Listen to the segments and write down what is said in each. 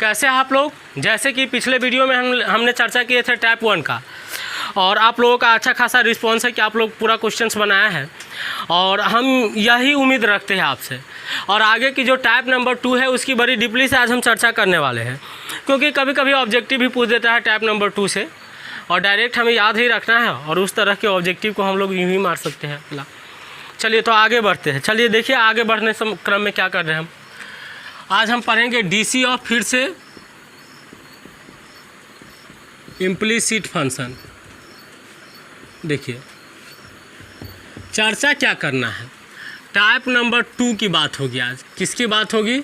कैसे आप लोग, जैसे कि पिछले वीडियो में हमने चर्चा किए थे टाइप 1 का, और आप लोगों का अच्छा खासा रिस्पॉन्स है कि आप लोग पूरा क्वेश्चंस बनाया है और हम यही उम्मीद रखते हैं आपसे। और आगे की जो टाइप नंबर 2 है उसकी बड़ी डीपली से आज हम चर्चा करने वाले हैं, क्योंकि कभी कभी ऑब्जेक्टिव भी पूछ देता है टाइप नंबर 2 से और डायरेक्ट हमें याद ही रखना है और उस तरह के ऑब्जेक्टिव को हम लोग यूँ ही मार सकते हैं। चलिए तो आगे बढ़ते हैं। चलिए देखिए आगे बढ़ने से क्रम में क्या कर रहे हैं हम। आज हम पढ़ेंगे डीसी ऑफ फिर से इम्प्लिसिट फंक्शन। देखिए चर्चा क्या करना है, टाइप नंबर 2 की बात होगी आज। किसकी बात होगी?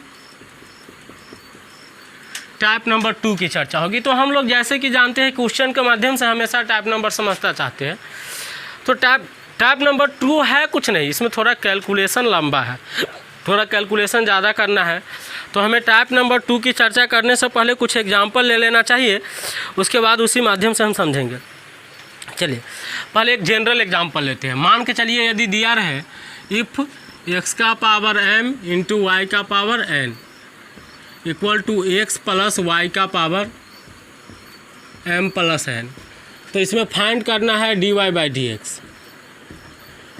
टाइप नंबर 2 की चर्चा होगी। तो हम लोग जैसे कि जानते हैं क्वेश्चन के माध्यम से हमेशा टाइप नंबर समझना चाहते हैं। तो टाइप नंबर 2 है कुछ नहीं, इसमें थोड़ा कैलकुलेशन लंबा है, थोड़ा कैलकुलेशन ज़्यादा करना है। तो हमें टाइप नंबर 2 की चर्चा करने से पहले कुछ एग्जाम्पल ले लेना चाहिए, उसके बाद उसी माध्यम से हम समझेंगे। चलिए पहले एक जनरल एग्जाम्पल लेते हैं। मान के चलिए यदि दिया रहे इफ़ x का पावर m इंटू वाई का power n equal to x plus y का पावर m प्लस n, तो इसमें फाइंड करना है dy बाई डी एक्स।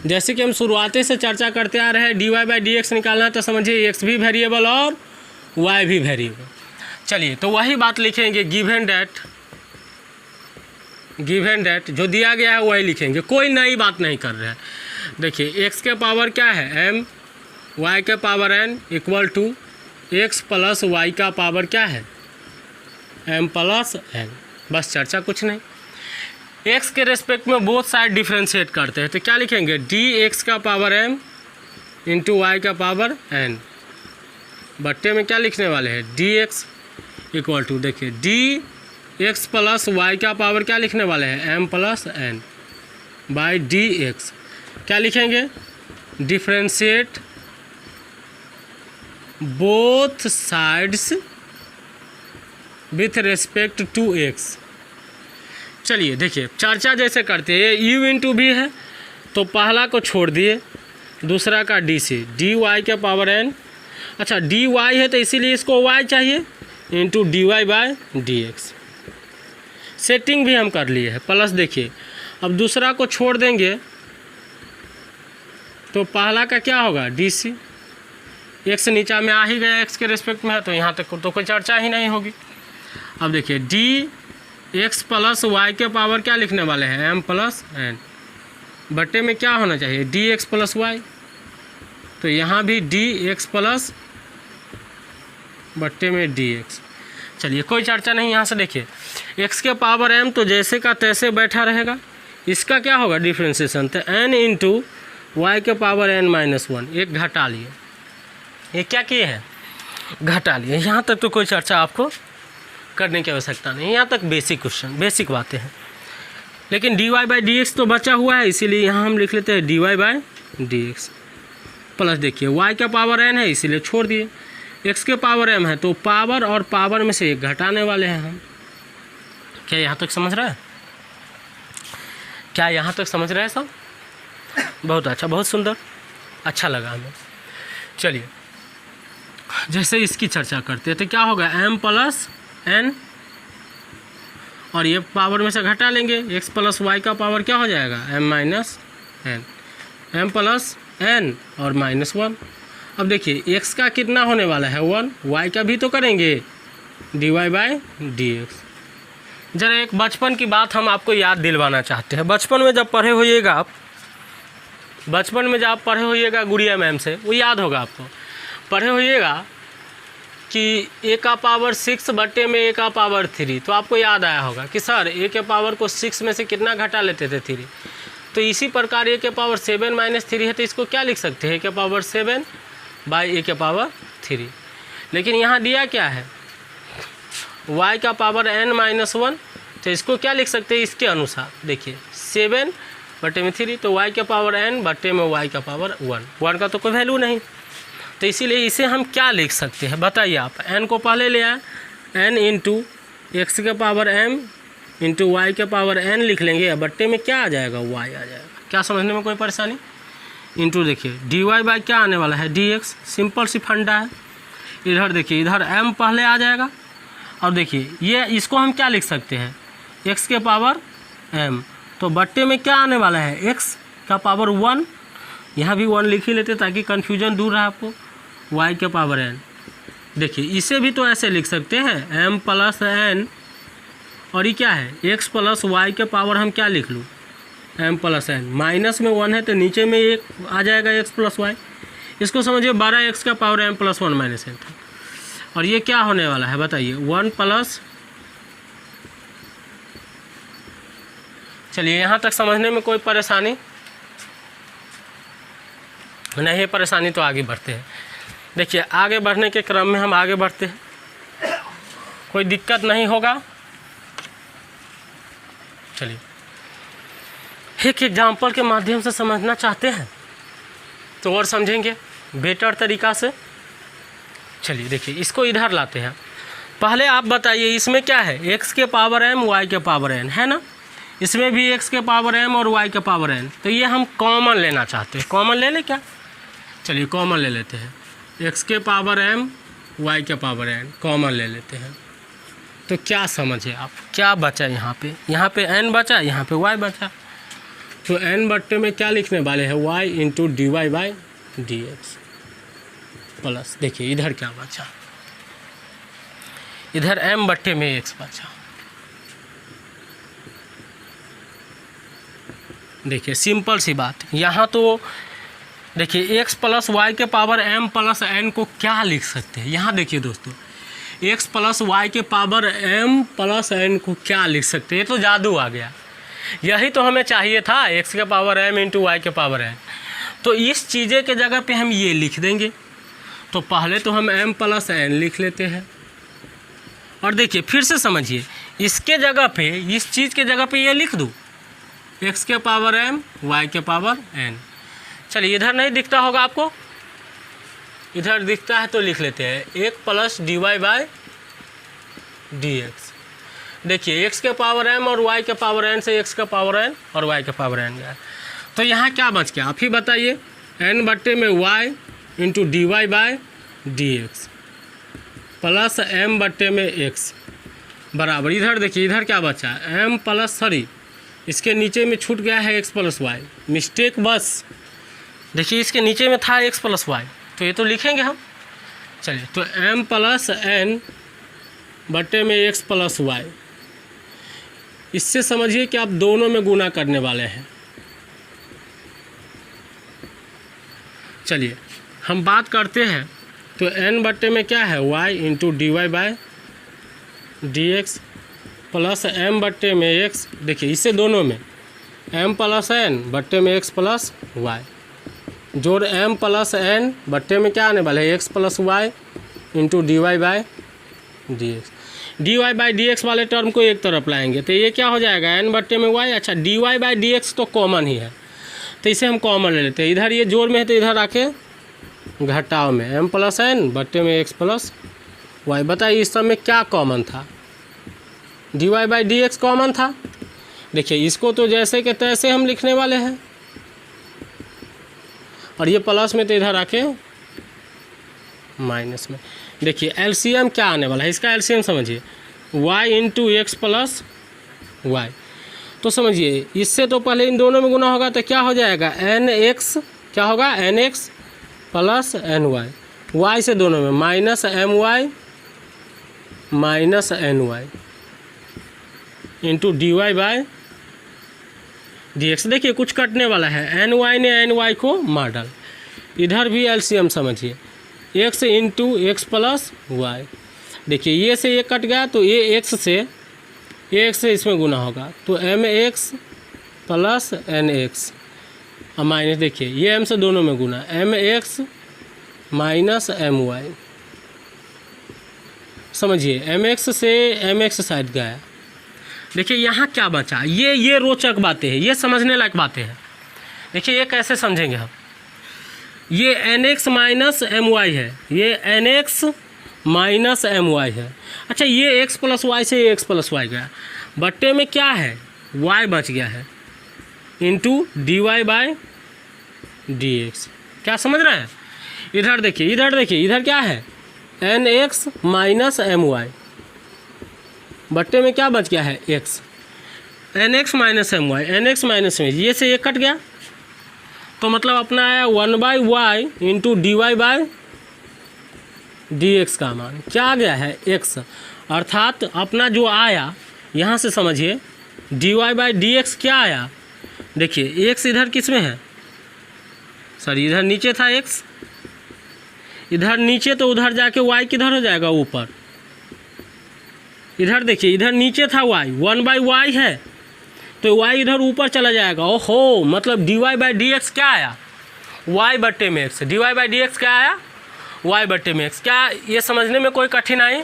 जैसे कि हम शुरुआती से चर्चा करते आ रहे हैं, dy बाई डी एक्स निकालना है तो समझिए x भी वेरिएबल और y भी वेरिएबल। चलिए तो वही बात लिखेंगे, गिवन डैट जो दिया गया है वही लिखेंगे, कोई नई बात नहीं कर रहे हैं। देखिए x के पावर क्या है m, y के power n equal to x plus y का पावर क्या है m प्लस n। बस चर्चा कुछ नहीं। x के रेस्पेक्ट में बोथ साइड डिफ्रेंशिएट करते हैं तो क्या लिखेंगे, dx का पावर m इंटू वाई का पावर n बट्टे में क्या लिखने वाले हैं dx इक्वल टू, देखिए dx प्लस वाई का पावर क्या लिखने वाले हैं m plus n by dx। क्या लिखेंगे, differentiate both sides with respect to x। चलिए देखिए चर्चा जैसे करते हैं, u इंटू भी है तो पहला को छोड़ दिए, दूसरा का d से dy के पावर n। अच्छा dy है तो इसीलिए इसको y चाहिए into dy by dx। Setting भी हम कर लिए हैं प्लस। देखिए अब दूसरा को छोड़ देंगे तो पहला का क्या होगा dc, x नीचा में आ ही गया, x के रेस्पेक्ट में है तो यहाँ तक तो कोई चर्चा ही नहीं होगी। अब देखिए dx प्लस वाई के पावर क्या लिखने वाले हैं m प्लस n बट्टे में क्या होना चाहिए dx प्लस वाई, तो यहाँ भी dx प्लस बट्टे में dx। चलिए कोई चर्चा नहीं यहाँ से। देखिए x के पावर m तो जैसे का तैसे बैठा रहेगा, इसका क्या होगा डिफ्रेंशिएशन, तो n इंटू वाई के पावर n माइनस 1, एक घटा लिए। ये क्या किए हैं, घटा लिए। यहाँ तक तो कोई चर्चा आपको करने की आवश्यकता नहीं, यहाँ तक बेसिक क्वेश्चन, बेसिक बातें हैं। लेकिन dy बाई डी एक्स तो बचा हुआ है, इसीलिए यहाँ हम लिख लेते हैं dy by D x plus. देखिए y का पावर n है इसीलिए छोड़ दिए, x के पावर m है तो पावर और पावर में से एक घटाने वाले हैं हम। क्या यहाँ तक समझ रहे हैं? क्या यहाँ तक समझ रहे हैं सब? बहुत अच्छा, बहुत सुंदर, अच्छा लगा हमें। चलिए जैसे इसकी चर्चा करते हैं तो क्या होगा m प्लस n और ये पावर में से घटा लेंगे, x प्लस वाई का पावर क्या हो जाएगा m minus n, m plus n और माइनस 1। अब देखिए x का कितना होने वाला है 1, y का भी तो करेंगे dy बाई डी एक्स। ज़रा एक बचपन की बात हम आपको याद दिलवाना चाहते हैं। बचपन में जब पढ़े होइएगा आप, बचपन में जब आप पढ़े होइएगा गुड़िया मैम से, वो याद होगा आपको, पढ़े होइएगा कि a का पावर 6 बट्टे में a का पावर 3, तो आपको याद आया होगा कि सर a के पावर को 6 में से कितना घटा लेते थे 3। तो इसी प्रकार a के पावर 7 माइनस 3 है तो इसको क्या लिख सकते हैं a के पावर 7 बाई a के पावर 3। लेकिन यहाँ दिया क्या है y का पावर n माइनस 1, तो इसको क्या लिख सकते हैं इसके अनुसार। देखिए 7 बट्टे में 3 तो y के पावर n बट्टे में y का पावर 1 का तो कोई वैल्यू नहीं, तो इसीलिए इसे हम क्या लिख सकते हैं बताइए आप। n को पहले ले आए, n इंटू एक्स के पावर m इंटू वाई के पावर n लिख लेंगे, बट्टे में क्या आ जाएगा y आ जाएगा। क्या समझने में कोई परेशानी? इंटू देखिए dy बाई क्या आने वाला है dx, सिंपल सी फंडा है। इधर देखिए इधर m पहले आ जाएगा और देखिए ये इसको हम क्या लिख सकते हैं, x के पावर m, तो बट्टे में क्या आने वाला है, x का पावर 1, यहाँ भी 1 लिख ही लेते ताकि कन्फ्यूजन दूर रहा आपको, y के पावर n। देखिए इसे भी तो ऐसे लिख सकते हैं m प्लस n, और ये क्या है, x प्लस y के पावर हम क्या लिख लूँ, m प्लस n, माइनस में 1 है तो नीचे में एक आ जाएगा x प्लस y, इसको समझिए 12x का power m plus 1 minus n था। और ये क्या होने वाला है बताइए, 1 प्लस, चलिए यहाँ तक समझने में कोई परेशानी नहीं है, परेशानी तो आगे बढ़ते हैं। देखिए आगे बढ़ने के क्रम में हम आगे बढ़ते हैं, कोई दिक्कत नहीं होगा। चलिए एक एग्जाम्पल के माध्यम से समझना चाहते हैं तो और समझेंगे बेटर तरीक़ा से। चलिए देखिए इसको इधर लाते हैं। पहले आप बताइए इसमें क्या है, x के पावर m y के पावर n है ना, इसमें भी x के पावर m और y के पावर n, तो ये हम कॉमन लेना चाहते हैं। कॉमन ले लें क्या, चलिए कॉमन ले लेते हैं, x के पावर m y के पावर n कॉमन ले लेते हैं। तो क्या समझे आप, क्या बचा यहाँ पे n बचा, यहाँ पे y बचा, तो n बट्टे में क्या लिखने वाले हैं, y into D Y by D x plus, देखिए इधर क्या बचा, इधर m बट्टे में x बचा। देखिए सिंपल सी बात, यहाँ तो देखिए x प्लस वाई के पावर m प्लस n को क्या लिख सकते हैं, यहाँ देखिए दोस्तों x प्लस वाई के पावर m प्लस n को क्या लिख सकते हैं, ये तो जादू आ गया। यही तो हमें चाहिए था, x के पावर m इंटू वाई के पावर n। तो इस चीज़ें के जगह पे हम ये लिख देंगे। तो पहले तो हम m प्लस n लिख लेते हैं, और देखिए फिर से समझिए, इसके जगह पे, इस चीज़ के जगह पे ये लिख दूँ, x के पावर m y के पावर n। चलिए इधर नहीं दिखता होगा आपको, इधर दिखता है तो लिख लेते हैं, 1 plus d Y by D x. देखिए x के पावर m और y के पावर n से x का पावर n और y के पावर n गया, तो यहाँ क्या बच गया आप ही बताइए, n बट्टे में y into D Y by D x plus m बट्टे में x बराबर, इधर देखिए इधर क्या बचा, m प्लस, सॉरी इसके नीचे में छूट गया है x प्लस वाई, मिस्टेक बस, देखिए इसके नीचे में था x प्लस वाई, तो ये तो लिखेंगे हम। चलिए तो m प्लस n बट्टे में x प्लस वाई, इससे समझिए कि आप दोनों में गुना करने वाले हैं। चलिए हम बात करते हैं, तो n बट्टे में क्या है, y into D Y by D x plus m बट्टे में x, देखिए इससे दोनों में m प्लस n बट्टे में x प्लस वाई, जोड़ m प्लस n बट्टे में क्या आने वाला है, x plus y into D Y by D x. D Y by D x वाले टर्म को एक तरफ लाएंगे तो ये क्या हो जाएगा, n बट्टे में y। अच्छा d Y by D x तो कॉमन ही है, तो इसे हम कॉमन ले लेते हैं। इधर ये जोड़ में है तो इधर आके घटाव में m प्लस n बट्टे में x प्लस वाई। बताइए इस सब में क्या कॉमन था, d Y by D x common था। देखिए इसको तो जैसे के तैसे हम लिखने वाले हैं, और ये प्लस में तो इधर आके माइनस में। देखिए एलसीएम क्या आने वाला है, इसका एलसीएम समझिए, y into x plus y. तो समझिए इससे तो पहले इन दोनों में गुना होगा तो क्या हो जाएगा, एन एक्स, क्या होगा n x plus n y, y से दोनों में minus M y minus n y into D Y by D x. देखिए कुछ कटने वाला है, एन वाई ने एन वाई को मार डाल, इधर भी एलसीएम समझिए, x into x plus y. देखिए ये से ये कट गया तो ये एक्स से इसमें गुना होगा, तो M X plus N X और माइनस, देखिए ये एम से दोनों में गुना, M X minus M Y. समझिए एम एक्स से एम एक्स साइड गया। देखिए यहाँ क्या बचा, ये रोचक बातें हैं, ये समझने लायक बातें हैं। देखिए ये कैसे समझेंगे हम, ये N X minus M Y है, ये N X minus M Y है। अच्छा ये एक्स प्लस वाई से एक्स प्लस वाई गया, बट्टे में क्या है, वाई बच गया है into D Y by D x. क्या समझ रहे हैं, इधर देखिए इधर क्या है, N X minus M Y बट्टे में क्या बच गया है x, N X minus M Y, N X minus में ये से ये कट गया, तो मतलब अपना आया 1/y into D Y by D x का मान क्या आ गया है x, अर्थात अपना जो आया यहाँ से समझिए d Y by D x क्या आया, देखिए x इधर किस में है, सॉरी इधर नीचे था x, इधर नीचे तो उधर जाके y किधर हो जाएगा ऊपर, इधर देखिए इधर नीचे था y, 1/y है तो y इधर ऊपर चला जाएगा। ओहो, मतलब d Y by D x क्या आया, y बट्टे में x, d Y by D x क्या आया, y बट्टे में x। क्या ये समझने में कोई कठिनाई,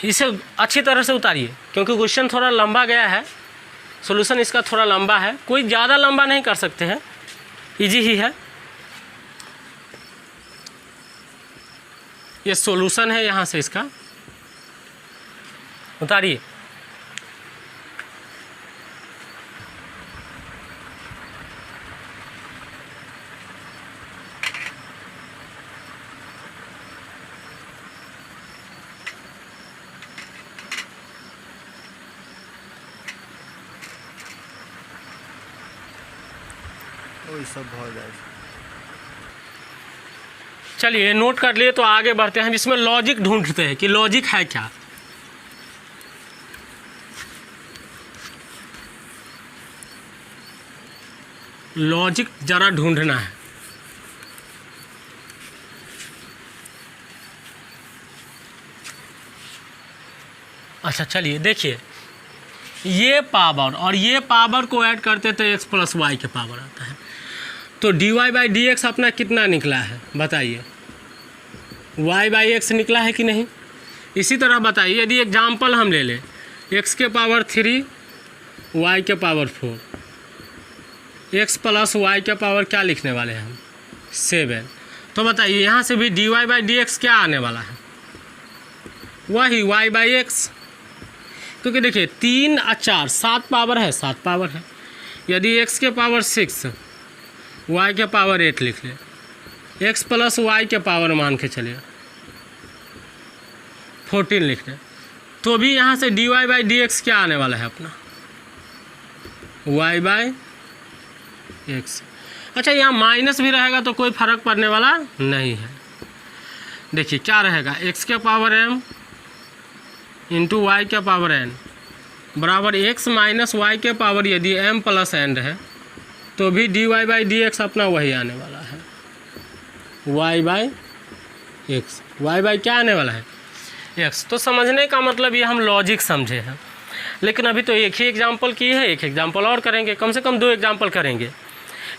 इसे अच्छी तरह से उतारिए क्योंकि क्वेश्चन थोड़ा लंबा गया है, सॉल्यूशन इसका थोड़ा लंबा है, कोई ज़्यादा लंबा नहीं कर सकते हैं, इजी ही है। ये सॉल्यूशन है, यहाँ से इसका उतारिए। सब हो जाए। चलिए नोट कर लिए तो आगे बढ़ते हैं, इसमें लॉजिक ढूंढते हैं कि लॉजिक है क्या। लॉजिक जरा ढूंढना है। अच्छा चलिए देखिए, ये पावर और ये पावर को ऐड करते तो x प्लस वाई के पावर आता है, तो D Y by D x अपना कितना निकला है बताइए, y बाई एक्स निकला है कि नहीं। इसी तरह बताइए यदि एग्जाम्पल हम ले लें x के पावर 3 y के पावर 4, x प्लस वाई के पावर क्या लिखने वाले हैं हम 7, तो बताइए यहाँ से भी d Y by D x क्या आने वाला है, वही y बाई एक्स, क्योंकि देखिए 3 और 4 7 पावर है, 7 पावर है। यदि x के पावर 6 y के पावर 8 लिख ले, x प्लस वाई के पावर मान के चलिए 14 लिख ले, तो भी यहाँ से d Y by D x क्या आने वाला है अपना y बाई एक्स। अच्छा यहाँ माइनस भी रहेगा तो कोई फर्क पड़ने वाला नहीं है। देखिए क्या रहेगा, x के पावर m इंटू वाई के पावर n बराबर x माइनस वाई के पावर यदि m प्लस n है तो भी d Y by D x अपना वही आने वाला है y by x, y by क्या आने वाला है x। तो समझने का मतलब ये हम लॉजिक समझे हैं, लेकिन अभी तो एक ही एग्जांपल की है, एक एग्जांपल और करेंगे, कम से कम 2 एग्जांपल करेंगे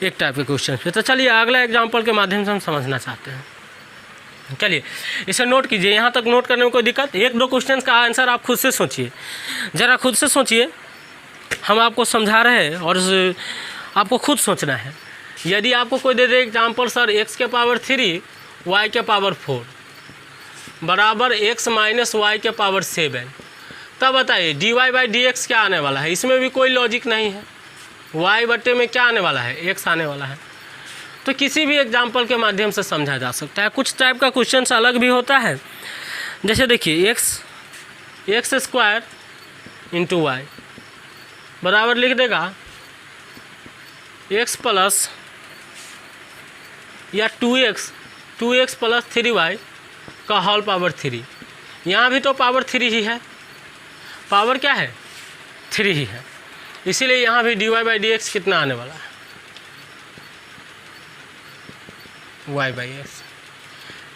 एक टाइप के क्वेश्चन पे। तो चलिए अगला एग्जांपल के माध्यम से हम समझना चाहते हैं। चलिए इसे नोट कीजिए, यहाँ तक नोट करने में कोई दिक्कत, 1-2 क्वेश्चन का आंसर आप खुद से सोचिए, ज़रा खुद से सोचिए, हम आपको समझा रहे हैं और आपको खुद सोचना है। यदि आपको कोई दे दे एग्जाम्पल सर x के पावर 3 y के पावर 4 बराबर x माइनस वाई के पावर 7, तब बताइए d Y by D x क्या आने वाला है। इसमें भी कोई लॉजिक नहीं है, y बट्टे में क्या आने वाला है x आने वाला है। तो किसी भी एग्जाम्पल के माध्यम से समझा जा सकता है। कुछ टाइप का क्वेश्चन अलग भी होता है, जैसे देखिए एक्स स्क्वायर इंटू वाई बराबर लिख देगा x प्लस या 2x प्लस 3y का होल पावर 3। यहाँ भी तो पावर 3 ही है, पावर क्या है 3 ही है, इसीलिए यहाँ भी d Y by D x कितना आने वाला है y बाई एक्स।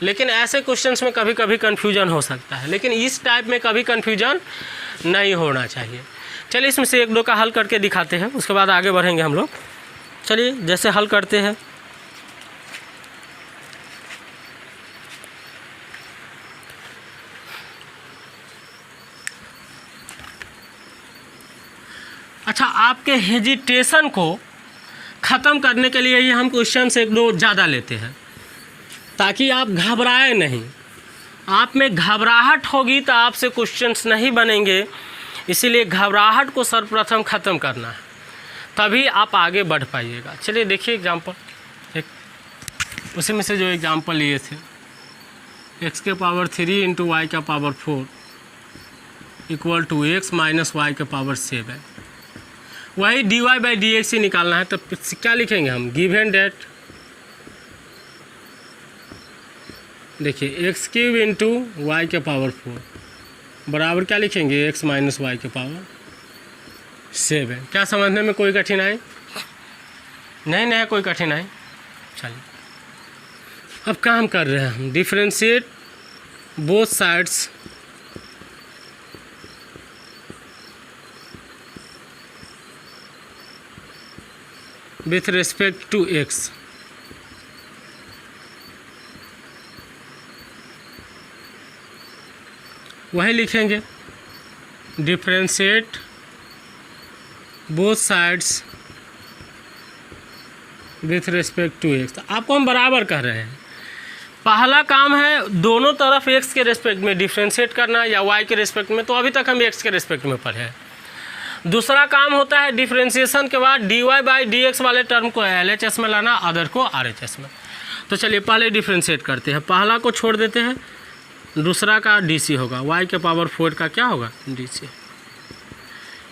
लेकिन ऐसे क्वेश्चंस में कभी कभी कन्फ्यूजन हो सकता है, लेकिन इस टाइप में कभी कन्फ्यूजन नहीं होना चाहिए। चलिए इसमें से 1-2 का हल करके दिखाते हैं, उसके बाद आगे बढ़ेंगे हम लोग। चलिए जैसे हल करते हैं, अच्छा आपके हेजिटेशन को ख़त्म करने के लिए ही हम क्वेश्चन 1-2 ज़्यादा लेते हैं ताकि आप घबराए नहीं। आप में घबराहट होगी तो आपसे क्वेश्चंस नहीं बनेंगे, इसीलिए घबराहट को सर्वप्रथम ख़त्म करना है, तभी आप आगे बढ़ पाइएगा। चलिए देखिए एग्जांपल, एक उसी में से जो एग्जांपल लिए थे x के पावर 3 इंटू वाई का power 4 equal to x minus y के पावर 7। वही dy बाई डी एक्स ही निकालना है, तो क्या लिखेंगे हम, गिवन डेट देखिए एक्स क्यूब इंटू वाई के पावर 4 बराबर क्या लिखेंगे, एक्स माइनस वाई के पावर 7। क्या समझने में कोई कठिनाई नहीं है, कोई कठिनाई। चलिए अब काम कर रहे हैं हम, differentiate both sides with respect to x. वही लिखेंगे differentiate both sides with respect to x. आपको हम बराबर कह रहे हैं, पहला काम है दोनों तरफ एक्स के रिस्पेक्ट में डिफरेंशिएट करना या वाई के रिस्पेक्ट में, तो अभी तक हम एक्स के रिस्पेक्ट में पढ़े हैं। दूसरा काम होता है डिफरेंशिएशन के बाद d Y by D x वाले टर्म को LHS में लाना, अदर को RHS में। तो चलिए पहले डिफरेंशिएट करते हैं, पहला को छोड़ देते हैं, दूसरा का DC होगा, y के पावर 4 का क्या होगा, DC।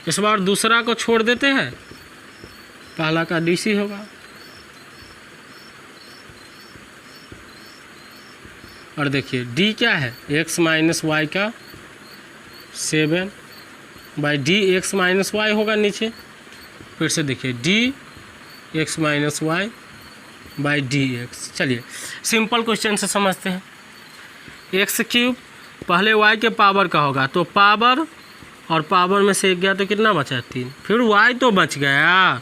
इस बार दूसरा को छोड़ देते हैं, पहला का DC होगा, और देखिए d क्या है, x माइनस वाई का 7 by D x minus y होगा नीचे। फिर से देखिए d x minus y by D x. चलिए सिंपल क्वेश्चन से समझते हैं। एक्स क्यूब पहले वाई के पावर का होगा, तो पावर और पावर में से एक गया तो कितना बचा, 3। फिर वाई तो बच गया,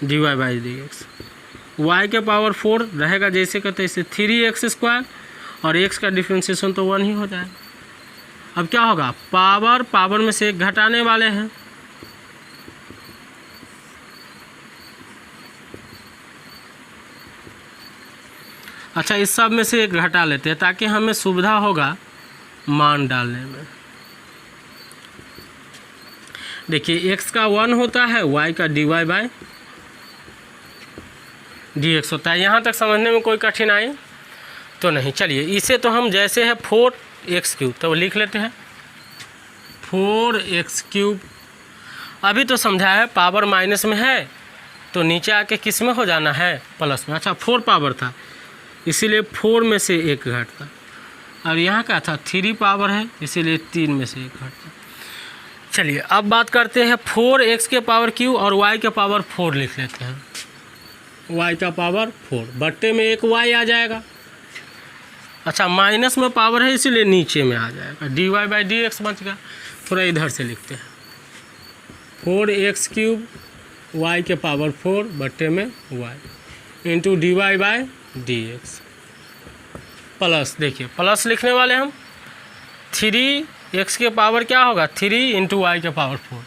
d Y by D x. Y के पावर 4 रहेगा जैसे का तैसे, 3x², और x का डिफ्रेंशिएशन तो 1 ही हो जाएगा। अब क्या होगा, पावर पावर में से एक घटाने वाले हैं, अच्छा इस सब में से एक घटा लेते हैं ताकि हमें सुविधा होगा मान डालने में। देखिए x का 1 होता है, y का dy बाई dx होता है। यहाँ तक समझने में कोई कठिनाई तो नहीं। चलिए इसे तो हम जैसे है 4x³ तो लिख लेते हैं 4x³। अभी तो समझा है पावर माइनस में है तो नीचे आके किस में हो जाना है, प्लस में। अच्छा 4 पावर था इसीलिए 4 में से एक घटता, और यहाँ का था 3 पावर है इसीलिए 3 में से एक घटता। चलिए अब बात करते हैं 4x के पावर क्यू और y के पावर 4 लिख लेते हैं। y का पावर 4 बट्टे में एक y आ जाएगा। अच्छा माइनस में पावर है इसीलिए नीचे में आ जाएगा, dy बाई डी एक्स बच गया। थोड़ा इधर से लिखते हैं 4x³ y के पावर 4 बट्टे में y into dy by D x plus, देखिए प्लस लिखने वाले हम 3x के पावर क्या होगा 3 इंटू वाई के पावर 4,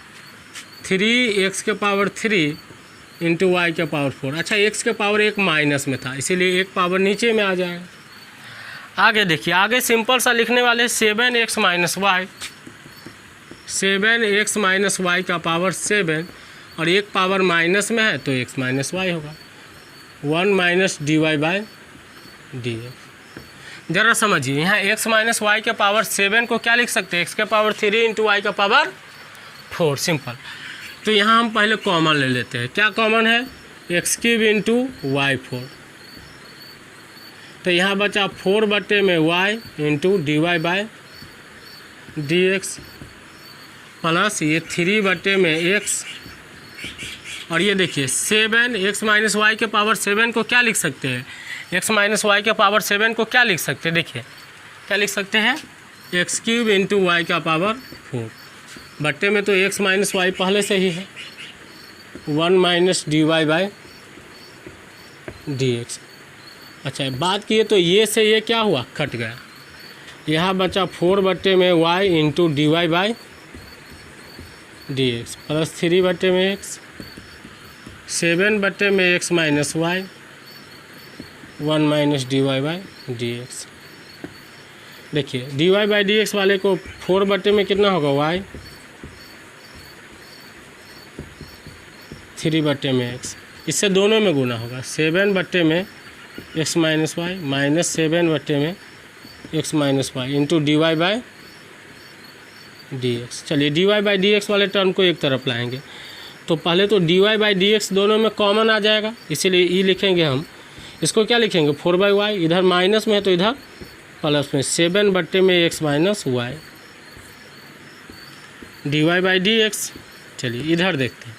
3x के पावर 3 इंटू वाई के पावर 4। अच्छा x के पावर एक माइनस में था इसीलिए एक पावर नीचे में आ जाएगा। आगे देखिए, आगे सिंपल सा लिखने वाले 7x minus y, 7x minus y का पावर 7 और एक पावर माइनस में है तो x माइनस वाई होगा, 1 minus D Y by D x. ज़रा समझिए यहाँ x माइनस वाई के पावर 7 को क्या लिख सकते हैं, x के पावर 3 इंटू वाई का पावर 4, सिंपल। तो यहाँ हम पहले कॉमन ले लेते हैं, क्या कॉमन है x³ इंटू वाई 4, तो यहाँ बचा 4 बट्टे में y into D Y by D x plus ये 3 बट्टे में x, और ये देखिए 7x माइनस वाई के पावर 7 को क्या लिख सकते हैं, x माइनस वाई के पावर 7 को क्या लिख सकते हैं, देखिए क्या लिख सकते हैं x³ इंटू वाई का पावर 4 बट्टे में तो x माइनस वाई पहले से ही है, 1 minus D Y by D x. अच्छा बात किए तो ये से ये क्या हुआ, कट गया, यहाँ बचा 4 बट्टे में y into D Y by D x plus 3 बट्टे में x, 7 बट्टे में x minus Y, 1 minus D Y by D x. देखिए D Y by D x वाले को 4 बट्टे में कितना होगा y, 3 बट्टे में x, इससे दोनों में गुना होगा, 7 बट्टे में x माइनस वाई माइनस 7 बट्टे में x minus Y into D Y by D x. चलिए D Y by D x वाले टर्म को एक तरफ लाएंगे, तो पहले तो D Y by D X दोनों में कॉमन आ जाएगा, इसीलिए ई लिखेंगे हम। इसको क्या लिखेंगे 4/y, इधर माइनस में है तो इधर प्लस में 7/x minus y d Y by D x. चलिए इधर देखते हैं,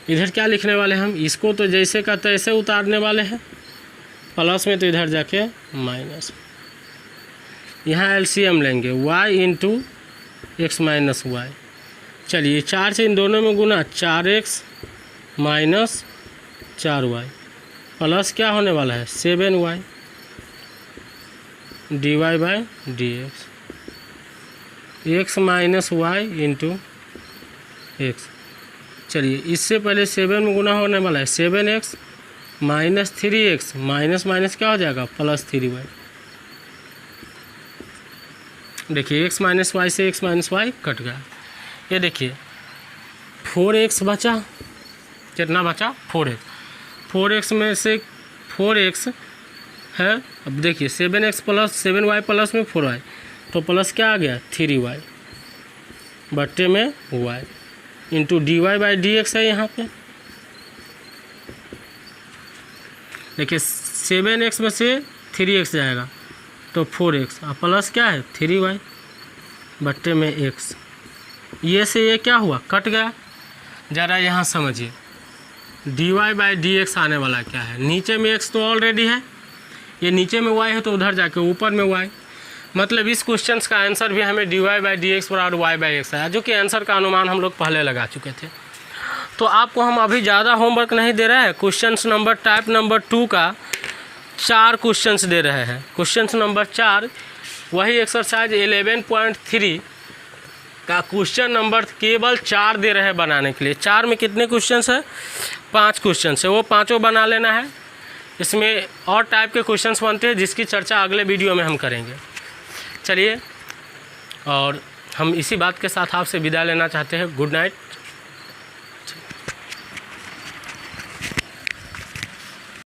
इधर क्या लिखने वाले हैं हम, इसको तो जैसे का तैसे उतारने वाले हैं, प्लस में तो इधर जाके माइनस। यहाँ एलसीएम लेंगे y into x minus y. चलिए 4 से इन दोनों में गुना 4x माइनस 4y प्लस क्या होने वाला है 7y d Y by D x, x minus Y into x. चलिए इससे पहले 7 में गुना होने वाला है 7x minus 3x, minus minus क्या हो जाएगा प्लस 3y। देखिए x माइनस वाई से x माइनस वाई कट गया। ये देखिए 4x बचा, कितना बचा 4x में से 4x है। अब देखिए 7x प्लस 7y प्लस में 4y, तो प्लस क्या आ गया 3y बट्टे में y into D Y by D x है यहाँ पे। देखिए 7x में से 3x जाएगा तो 4x और प्लस क्या है 3y बट्टे में x। ये से ये क्या हुआ कट गया। ज़रा यहाँ समझिए d Y by D x आने वाला क्या है, नीचे में x तो ऑलरेडी है, ये नीचे में y है तो उधर जाके ऊपर में y। मतलब इस क्वेश्चन का आंसर भी हमें d Y by D x बराबर वाई बाई एक्स आया, जो कि आंसर का अनुमान हम लोग पहले लगा चुके थे। तो आपको हम अभी ज़्यादा होमवर्क नहीं दे रहे हैं, क्वेश्चन नंबर टाइप नंबर 2 का 4 क्वेश्चंस दे रहे हैं। क्वेश्चन नंबर 4 वही एक्सरसाइज 11.3 का क्वेश्चन नंबर केवल 4 दे रहे हैं बनाने के लिए। 4 में कितने क्वेश्चंस है 5 क्वेश्चंस है, वो पाँचों बना लेना है। इसमें और टाइप के क्वेश्चंस बनते हैं जिसकी चर्चा अगले वीडियो में हम करेंगे। चलिए और हम इसी बात के साथ आपसे विदा लेना चाहते हैं। Good night.